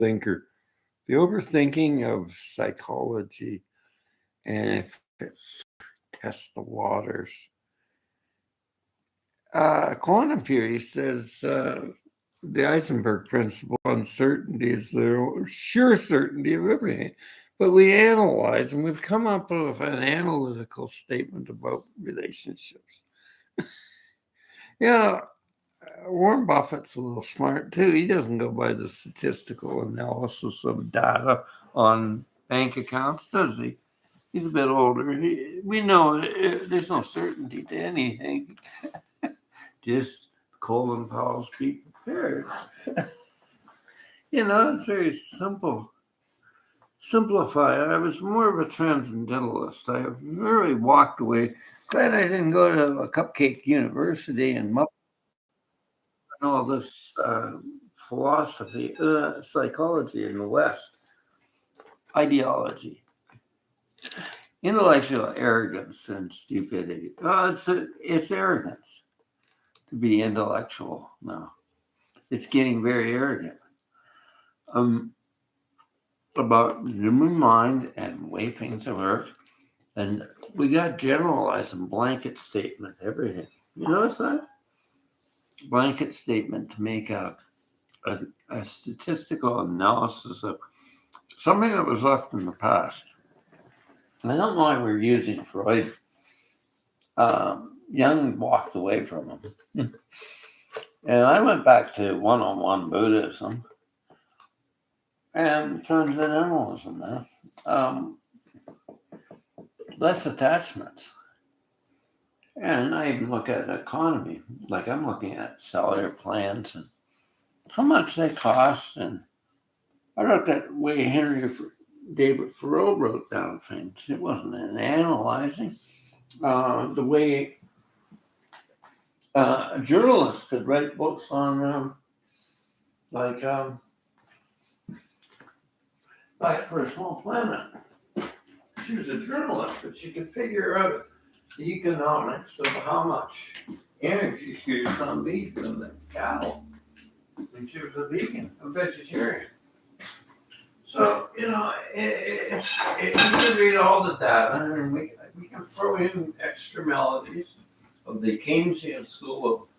thinker. The overthinking of psychology, and if it's test the waters. Quantum theory says the Eisenberg principle, uncertainty is the sure certainty of everything. But we analyze and we've come up with an analytical statement about relationships. Yeah, Warren Buffett's a little smart too. He doesn't go by the statistical analysis of data on bank accounts, does he? He's a bit older. We know there's no certainty to anything. Just Colin Powell's be prepared. It's very simple. Simplify. I was more of a transcendentalist. I really walked away. Glad I didn't go to a cupcake university and all this philosophy, psychology in the West, ideology, intellectual arrogance and stupidity. It's arrogance to be intellectual now. It's getting very arrogant about the human mind and the way things work. And we got generalized and blanket statement everything. You notice that? Blanket statement to make a statistical analysis of something that was left in the past. I don't know why we're using Freud. Jung walked away from him. And I went back to one-on-one Buddhism and transcendentalism now. Less attachments. And I even look at economy, like I'm looking at cellular plants and how much they cost. And I looked at the way David Thoreau wrote down things. It wasn't an analyzing. The way a journalist could write books on, like For a Small Planet. She was a journalist, but she could figure out the economics of how much energy she used on beef and the cattle. And she was a vegetarian. So, you can read all the data and we can throw in extra melodies of the Keynesian school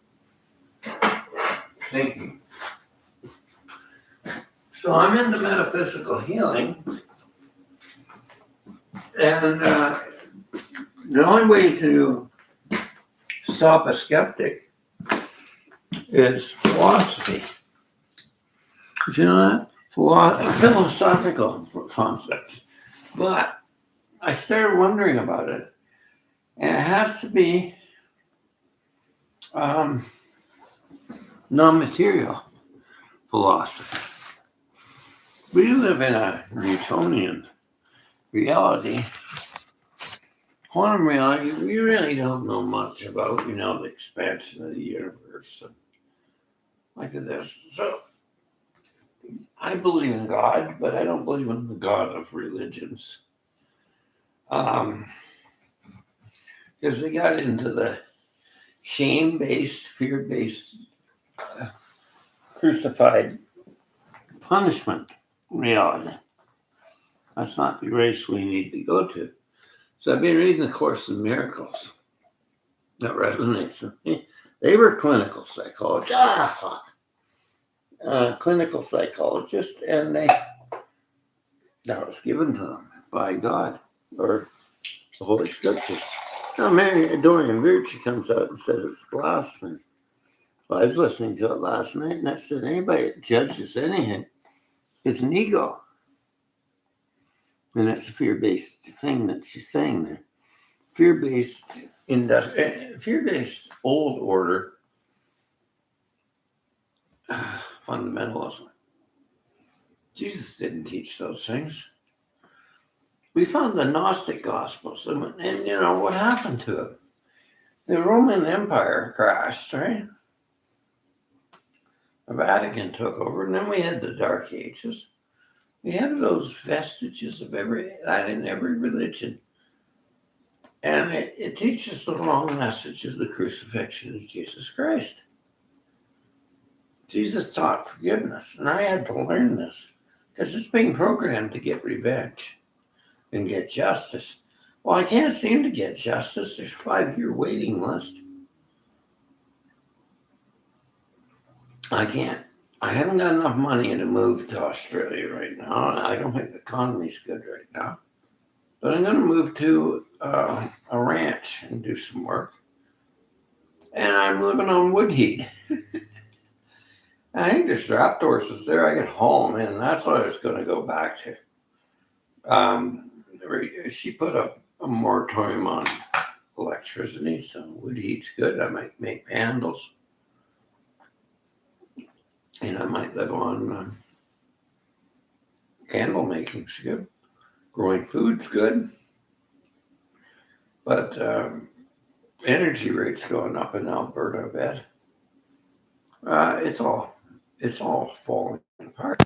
of thinking. So I'm into metaphysical healing. And the only way to stop a skeptic is philosophy. Do you know that? Philosophical concepts. But I started wondering about it. And it has to be non-material philosophy. We live in a Newtonian reality. Quantum reality, we really don't know much about, the expansion of the universe. And like this. So I believe in God, but I don't believe in the God of religions. Because we got into the shame-based, fear-based, crucified punishment reality. That's not the race we need to go to. So I've been reading the Course in Miracles. That resonates with me. They were clinical psychologists. Clinical psychologists, and that was given to them by God or the Holy Scriptures. Now, Mary Dorian Virtue comes out and says it's blasphemy. Well, I was listening to it last night, and I said anybody that judges anything is an ego. And that's the fear-based thing that she's saying there. Fear-based old order fundamentalism. Jesus didn't teach those things. We found the Gnostic Gospels, and what happened to it? The Roman Empire crashed, right? The Vatican took over, and then we had the Dark Ages. We have those vestiges of that in every religion. And it teaches the wrong message of the crucifixion of Jesus Christ. Jesus taught forgiveness, and I had to learn this. because it's being programmed to get revenge and get justice. Well, I can't seem to get justice. There's a 5-year waiting list. I can't. I haven't got enough money to move to Australia right now. I don't think the economy's good right now. But I'm going to move to a ranch and do some work. And I'm living on wood heat. I think there's draft horses there. I can haul them in. That's what I was going to go back to. She put a moratorium on electricity, so wood heat's good. I might make candles. And I might live on candle making's good. Growing food's good. But energy rates going up in Alberta, I bet. It's all falling apart.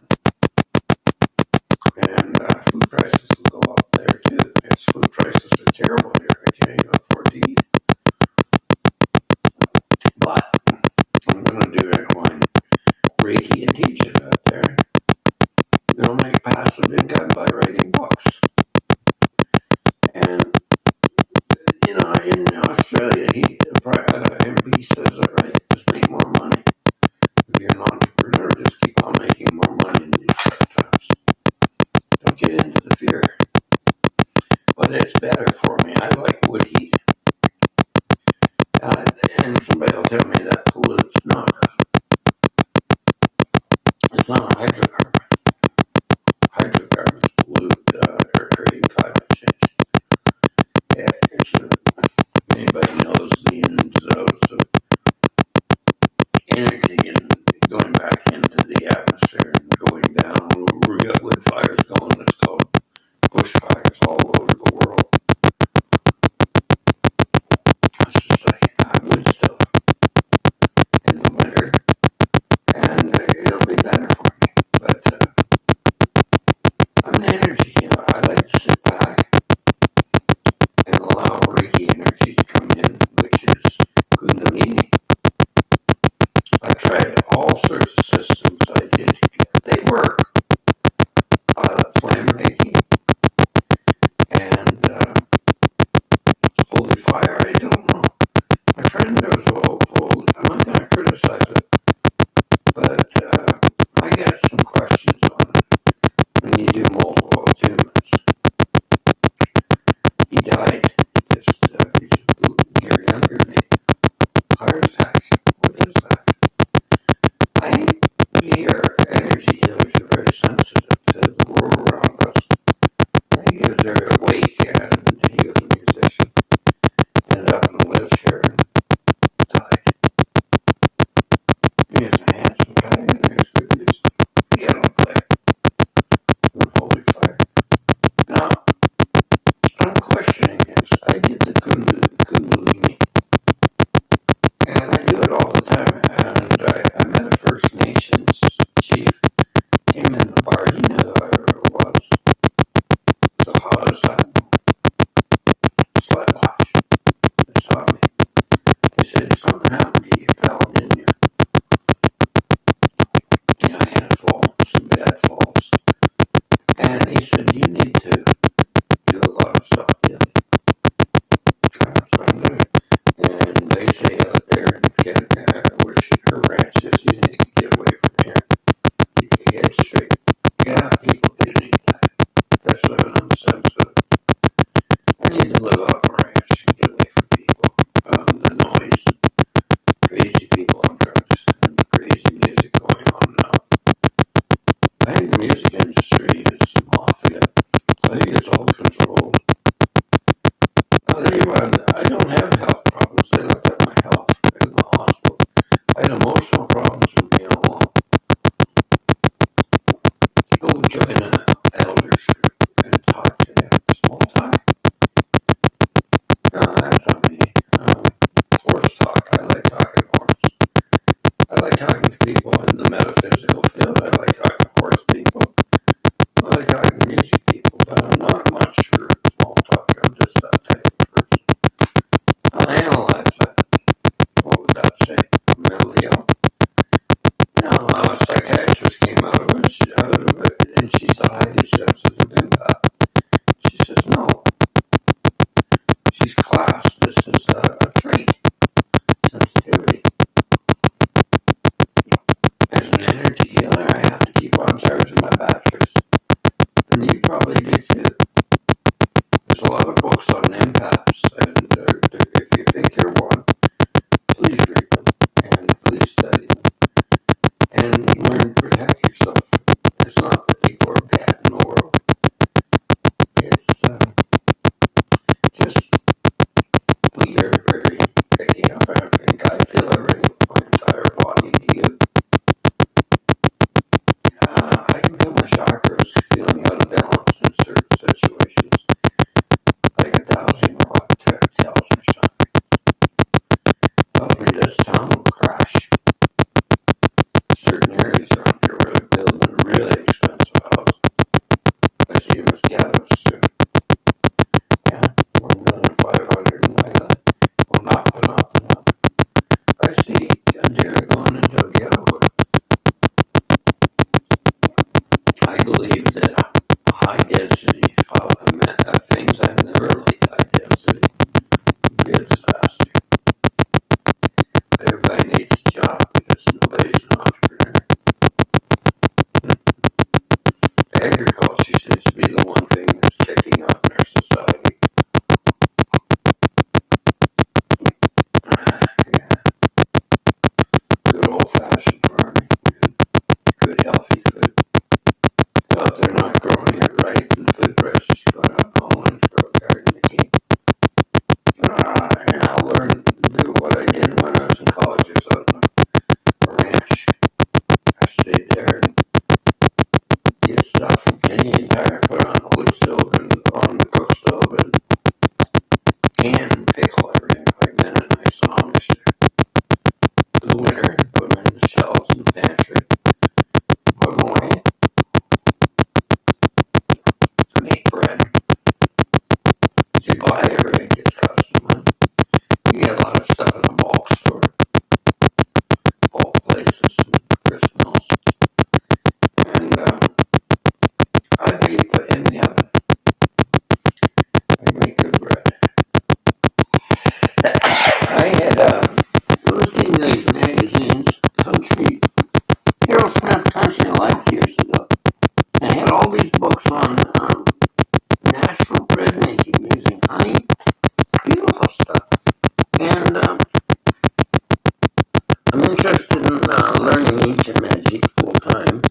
And food prices will go up there too. Because food prices are terrible here. I can't even afford to eat. But I'm going to do equine Reiki and teach it out there. I'm going to make passive income by writing books. And, in Australia, the MP says it right. Just make more money. If you're an entrepreneur, just keep on making more money in these tough times. Don't get into the fear. But it's better for me. I like wood heat. And somebody will tell me that pollutes. No, it's not a hydrocarbon. Hydrocarbons pollute are creating climate change. If anybody knows the ins and outs of energy and going back into the atmosphere and going down, we got wood fires going. It's called bushfires all over the world. It's just like wood stove in the winter, and it'll be better for me. But I'm an energy healer. I like to sit back and allow Reiki energy to come in, which is Kundalini. I tried all sorts of systems I did. They work. Flame Reiki and Holy Fire, I don't know. My friend was hopeful. I'm not going to criticize it, but I got some questions on it. When you do multiple attunements, he died. He's a year younger than me. Heart attack. What is that? I think we are energy healers are very sensitive to the world around us. I think he was very awake and he was a musician. Ended up in a wheelchair and died. He was a handsome guy and he was good music. Piano player. Holy Fire. Now, I'm questioning this. I did the Kundalini. And I do it all the time. And I met a First Nations chief. Came in the bar. He knew who I was. So how does that know? Sweat lodge. They saw me. They said, something happened to you. You fell, didn't you? And I had a fall. Some bad falls. And he said, you need to do a lot of self-healing. So I'm doing it. And they say out there in Canada, where her ranch is, you need to get away from here. Keep your head straight. Yeah, people do need that. That's living unsensitive. I need to live off a ranch and get away from people. The noise, crazy people on drugs, and crazy music going on now. I think the music industry is mafia. I think it's all controlled. I don't have health problems. They looked at my health in the hospital. I had emotional problems from being alone. Go join an elders group and talk to them. Small talk. No, that's not me. Horse talk. I like talking horse. I like talking to people in the metaphysical field. I like talking to horse people. I like talking to music people, but I'm not much for small talk. I'm just that type of person. I'll analyze that. What would that say? Mentally ill? No, a psychiatrist came out of it, and she highly sensitive empath. She says, no, she's classed this as a trait, sensitivity. As an energy healer, I have to keep on charging my batteries. And you probably do too. There's a lot of books on empaths, and if you think you're one, please read them, and please study them, and learn to protect yourself. It's not that people are bad in the world. It's just we are very picky up. I think I feel everything with my entire body. Do you? I can feel my chakras feeling out of balance in certain situations. Like a dowsing rod tells me something. Tells me this town will crash. Certain areas around here where they're building really expensive houses. I see them as ghettos too. Yeah, 1,500,000. Well, up and up and up. I see Ontario going into a ghetto. I believe that high density things I've never liked high density would be a disaster. Everybody needs a job because nobody's an entrepreneur. Agriculture seems to be the one thing that's picking up in our society. Yeah. Good old-fashioned farming, good healthy food. But if they're not growing it right and the food prices go up, I'll learn to grow a garden again. And I'll learn to do what I did when I was in college or something. A ranch. I stayed there and get stuff from Canadian Tire, put it on the wood stove and on the cook stove and can and pickle everything like that. And nice and Amish there. For the winter, put them in the shelves in the pantry. Put them away. Make bread. You buy everything, it costs some money. You get a lot of stuff in the bulk store, bulk places, and grist mills. And I bake in the oven. I make good bread. I was getting these magazines, Country, Harold Smith Country Life years ago. And I had all these books on natural bread making using honey, beautiful stuff. And I'm interested in learning ancient magic full time.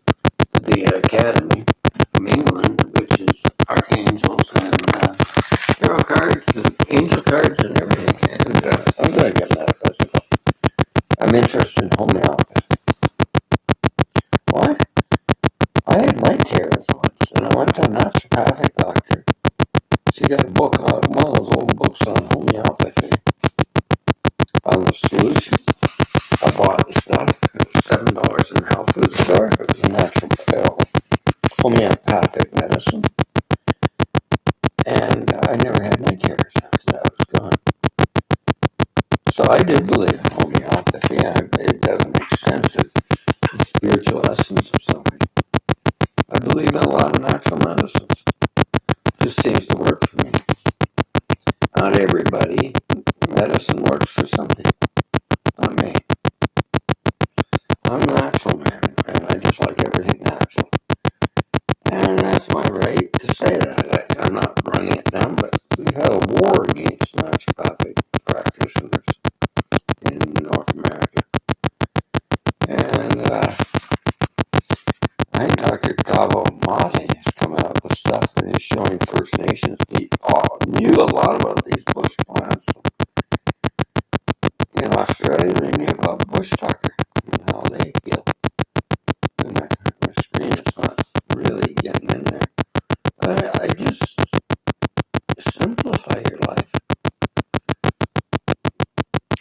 The Academy from England, which is archangels and tarot cards and angel cards and everything. And I'm going to get metaphysical. I'm interested in homeopathy. Why? I had night terrors once, and I went to a naturopathic doctor. She got a book on one of those old books on homeopathy. Found the solution. I bought the stuff. It was $7 in the health food store. It was a natural homeopathic medicine. And I never had night terrors after that was gone. So I do believe in homeopathy. It doesn't make sense that the spiritual essence of something. I believe in a lot of natural medicines. It just seems to work for me. Not everybody. Medicine works for some people. Not me. I'm a natural man, and I just like everything natural. And that's my right to say that. I'm not running it down, but we've had a war against naturopathic practitioners in North America. And I think Dr. Gabo Mate is coming up with stuff and he's showing First Nations people knew a lot about these bush plants. In Australia, they knew about bush tucker and how they heal. And my screen is not really getting in there. But I just simplify your life.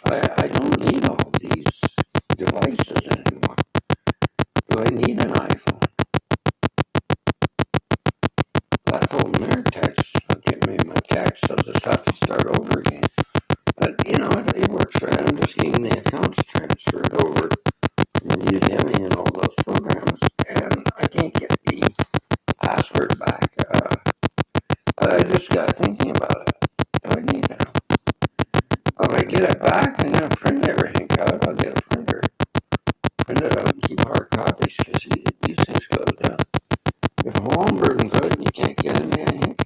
I don't need all these devices anymore. Do I need an iPhone? That whole nerd text will give me my text. I'll just have to start over again. But, it works right. I'm just getting the accounts transferred over from Udemy and all those programs. And I can't get the password back. I just got thinking about it. Do I need it? If I get it back, I'm going to print everything out. I'll get a printer. Print it out and keep hard copies because these things go down. If a home burden's out and you can't get into anything.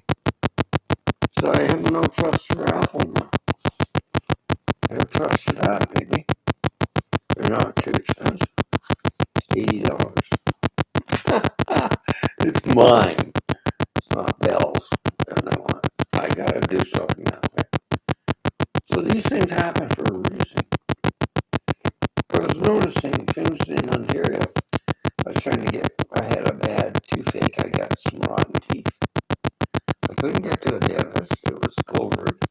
So I have no trust for Apple now. I have trust for that, maybe. They're not too expensive. $80. It's mine. It's not Bell's. I gotta do something that way. So these things happen for a reason. I was noticing things in Ontario. I was trying to get, I had a bad toothache. I got some rotten teeth. I couldn't get to a dentist. It was covered.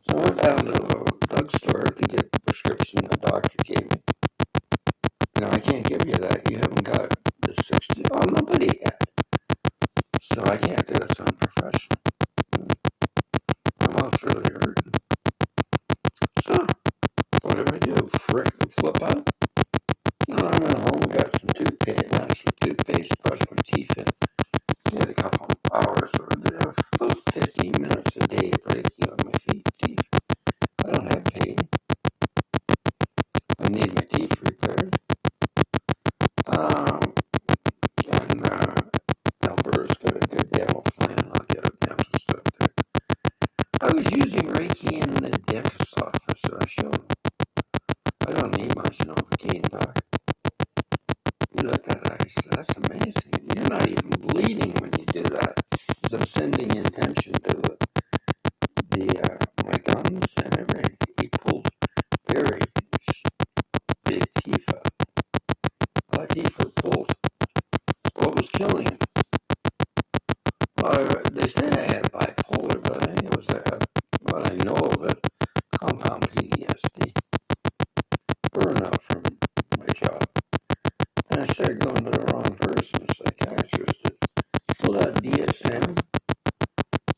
So I went down to a drugstore to get the prescription the doctor gave me. I can't give you that. You haven't got the 60. Oh, nobody had. So I can't do it. So I'm professional. My mouth's really hurting. So what do I do? Flip out? No, I'm at home. Got some toothpaste. Brush my teeth in. Get a couple of hours or about 15 minutes a day of breaking on my teeth. I don't have pain. I need my teeth repaired. And Alberta's got a good dental plan. I'll get a dentist up there. I was using Reiki in the dentist's office, so I showed him. I don't need much Novocaine, doc. He looked at it. I said, that's amazing. You're not even bleeding when you do that. So I'm sending intention to my gums and everything. He pulled very big teeth out. My teeth were pulled. What was killing him? Well, they said I had bipolar, but I think it was what I know of it, compound PTSD. Burnout from my job. And I started going to the wrong person, psychiatrist. Pulled out DSM.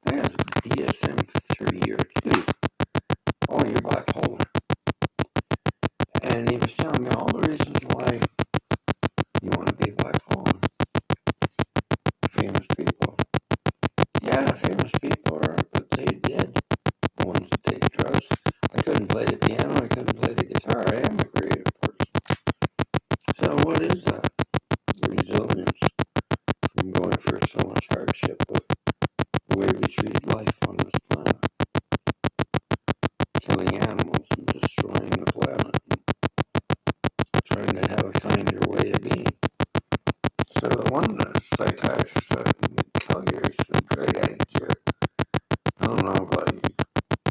I have DSM-3 or 2. Oh, you're bipolar. And he was telling me all the reasons why you want to be bipolar. Famous people. Yeah, famous people are, but they did. The ones that take drugs. I couldn't play the piano. I couldn't play the guitar. I am a creative person. So what is that? Resilience from going through so much hardship of the way we treat life on this planet. Killing animals and destroying the planet. And trying to have a kinder way of being. So one psychiatrist out in Calgary said, Greg, I don't know about you.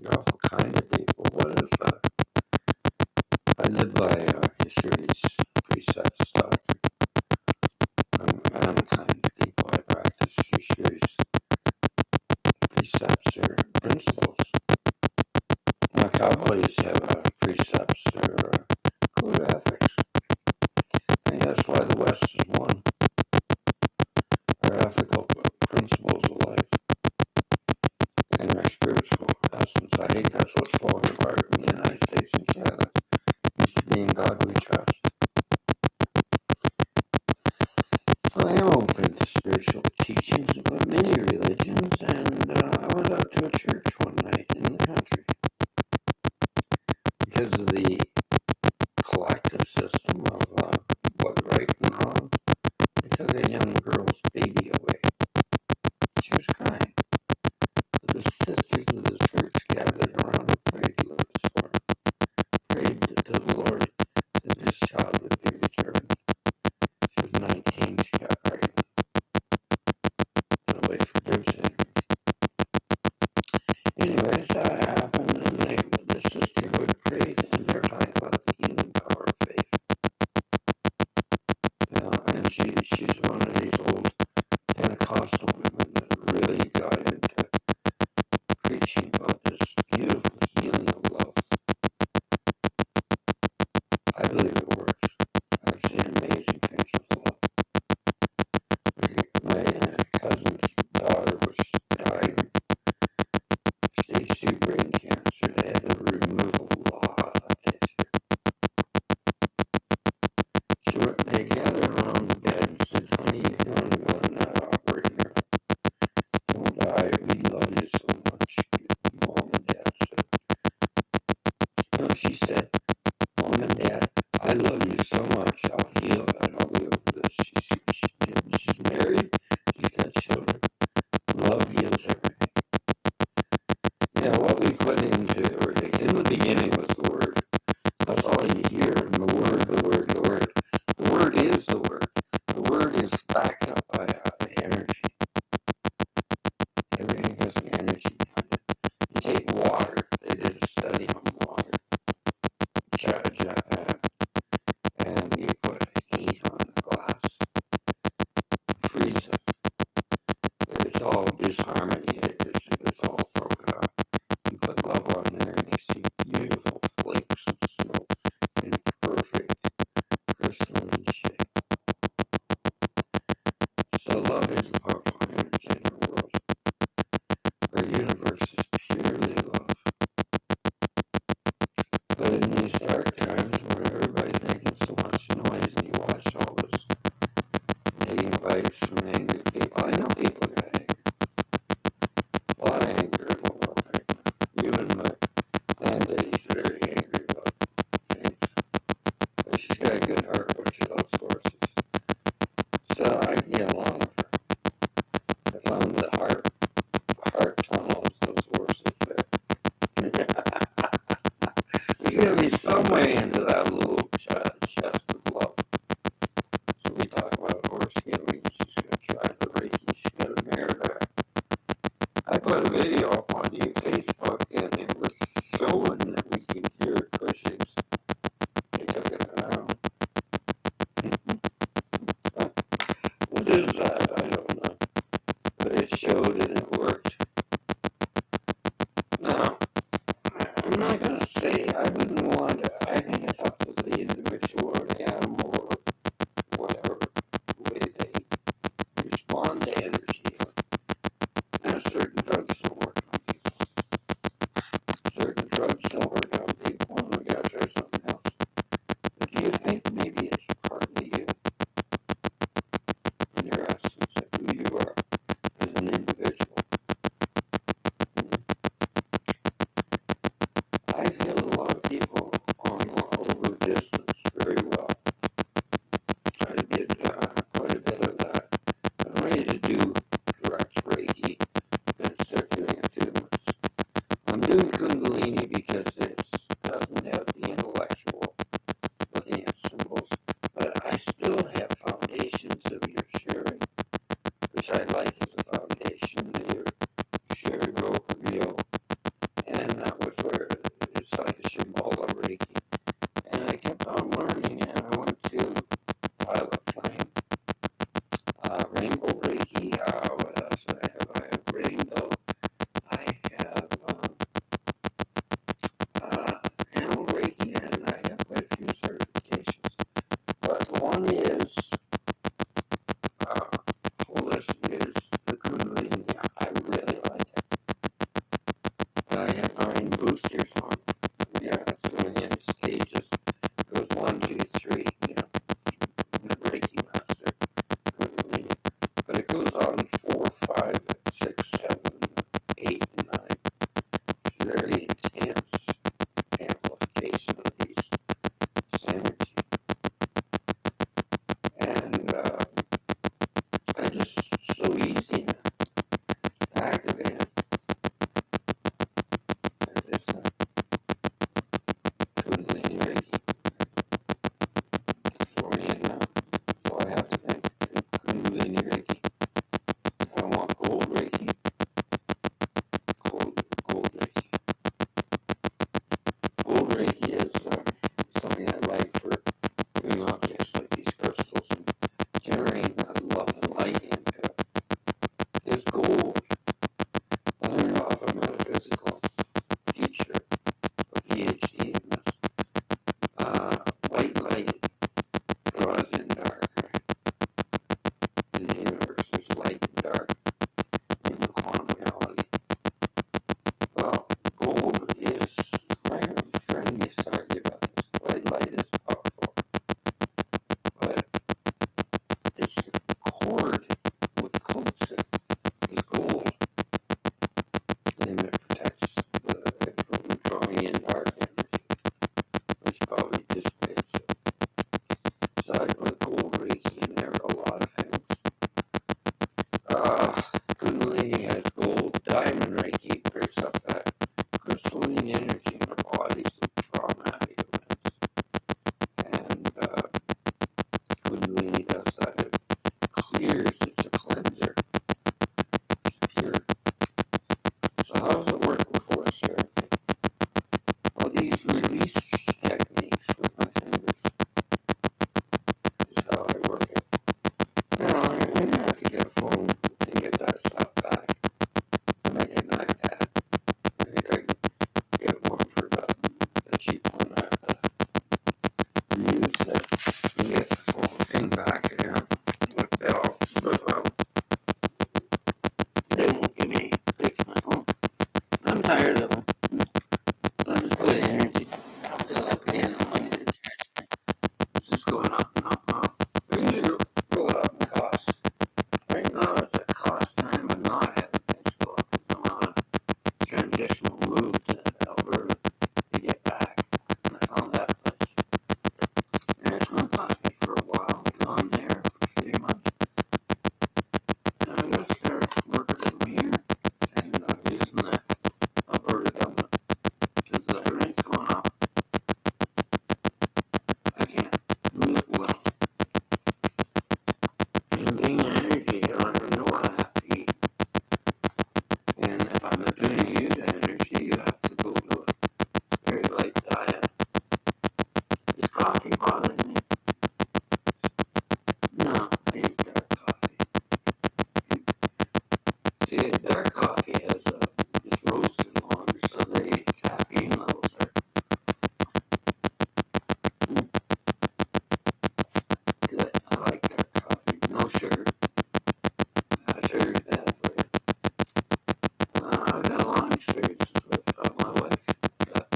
You're awful kind to people. What is that? I live by History's precepts, doctor. I'm kind to people. I practice History's precepts or principles. Now, cowboys have precepts or code of ethics. I think that's why the West is one. Our ethical principles of life and our spiritual essence. I think that's what's falling apart in the United States and Canada. Is to be in God we trust. So I am open to spiritual teachings about many religions, and I went out to a church one night in the country. Because of the collective system of what right and wrong, they took a young girl's baby away. She was crying. The sisters of the church gathered around and prayed to us for her. Prayed to the Lord that this child would be returned. She was 19, she got pregnant. Nobody forgives it. Anyways, that happened, and the sisterhood prayed, and they're talking about the healing power of faith. And she's one of these old Pentecostal women that really got into preaching about this beautiful healing of love. I believe it works. I've seen amazing things with love. My cousin's daughter was dying of stage 2 brain cancer. They had to remove a lot of tissue. They gathered around the bed and said, honey, you're going to go in that it's all disharmony. It's all broken up. You put love on there and you see beautiful flakes of snow in perfect crystalline shape. So love is a powerful energy in the world. Our universe is purely love. But in these dark times where everybody's making so much noise and you watch all this taking bites from angry people, I know people got angry. A lot of anger in the world right now. Even my landlady's very angry about things. But she's got a good heart, but she loves horses. So I can get along with her. I found the heart tunnels, those horses there. There's going to be some way into that little chest of love. So we talk about horse healing. She's going to try the Reiki. She's got a mare there. I put a video up on Facebook and it was showing that we can cure Cushing's. They took it around. What is that? I don't know. But it showed and it worked. Now, I'm not going to say I wouldn't want to. I think it's up to the individual or the animal or whatever way they respond to energy. There's certain drugs don't work on people. Certain drugs don't work on people, and we got to try something else. But do you think maybe it's partly you in your essence of who you are as an individual? I feel a lot of people on over distance very well. I did quite a bit of that. I'm ready to do direct Reiki and start doing attunements. I'm doing Kundalini because it doesn't have the intellectual looking at symbols, but I still have foundations of your sharing, which I like as a foundation, your sharing rope real, and that was where it's like a Shambhala Reiki. And I kept on learning, and I went to Violet Flame, Rainbow Reiki, what else do I have? I have Rainbow, I have Animal Reiki, and I have quite a few certifications. But one is, holistic is the Kundalini. I really like it. And I have 9 boosters on. Yeah, it's going in stages. It goes 1, 2, 3, the Reiki Master, Kundalini. But it goes on 4, 5, 6, 7, 8, and 9. It's very intense amplification of this energy. And I just so easy to activate it. It's a Kundalini Reiki for me now. So I have to thank Kundalini Reiki. tired of them. I'll just go to energy. I'll fill up again the money that charge me. It's just going up and up and up. They're usually going up in cost. Right now it's a cost time of not having things go up because I'm on a transitional move to Alberta to get back. And I found that place. And it's going to cost me for a while. I'm there for 3 months. And I'm going to start working from here and using the Alberta government because everything's going up. I can't live well. And being an energy, I don't even know what I have to eat. And if I'm tuning you to energy, you have to go to a very light diet. Is coffee bothering me? No, I use dark coffee. See, dark coffee has it's roasted longer, so the caffeine levels are good. I like dark coffee. No sugar. Sugar's bad for you. I've got a long experience with my wife. Got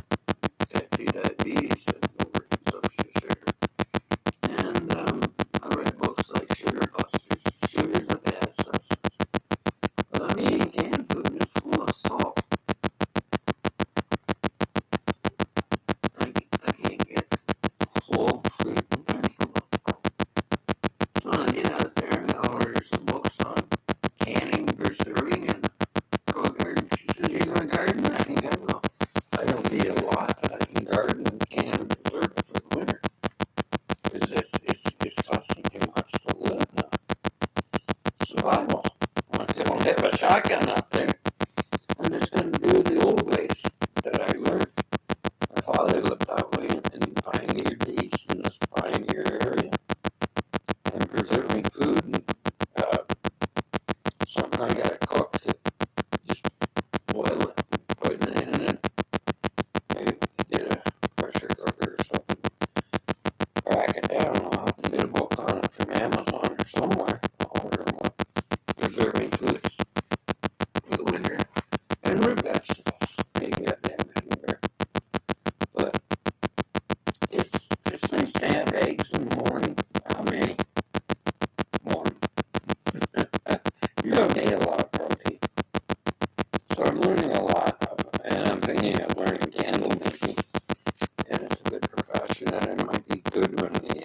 type 2 diabetes and overconsumption of sugar. And I read books like Sugar Busters. Sugar's a bad substance. But I'm eating canned food and it's full of salt. I can't get whole fruit and vegetables. So I get out there and I order some books on canning, preserving, and grow a garden. She says, "You're going to garden?" I think I will. I don't need a lot, but I can garden and can and preserve it for the winter. Because it's costing too much to live now. Survival. I don't have a shotgun out there. I'm just going to do the old ways that I learned. My father lived that way and pioneered the east in this pioneer area. And preserving food and something I got to cook to just boil it, put it in it. Maybe get a pressure cooker or something. Crack it down. I'll have to get a book on it from Amazon or somewhere. I'll order one. Preserving foods for the winter. And root vegetables. You can get them anywhere. But it's nice to have eggs in the morning. How many? Morning. You don't need a lot of protein. So I'm learning a lot, and I'm thinking of learning candle making. And it's a good profession, and it might be good when the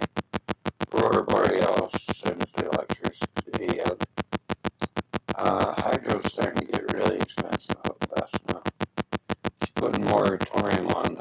Aurora Borealis sends the electricity out. Hydro's starting to get really expensive out west now. She's putting a moratorium on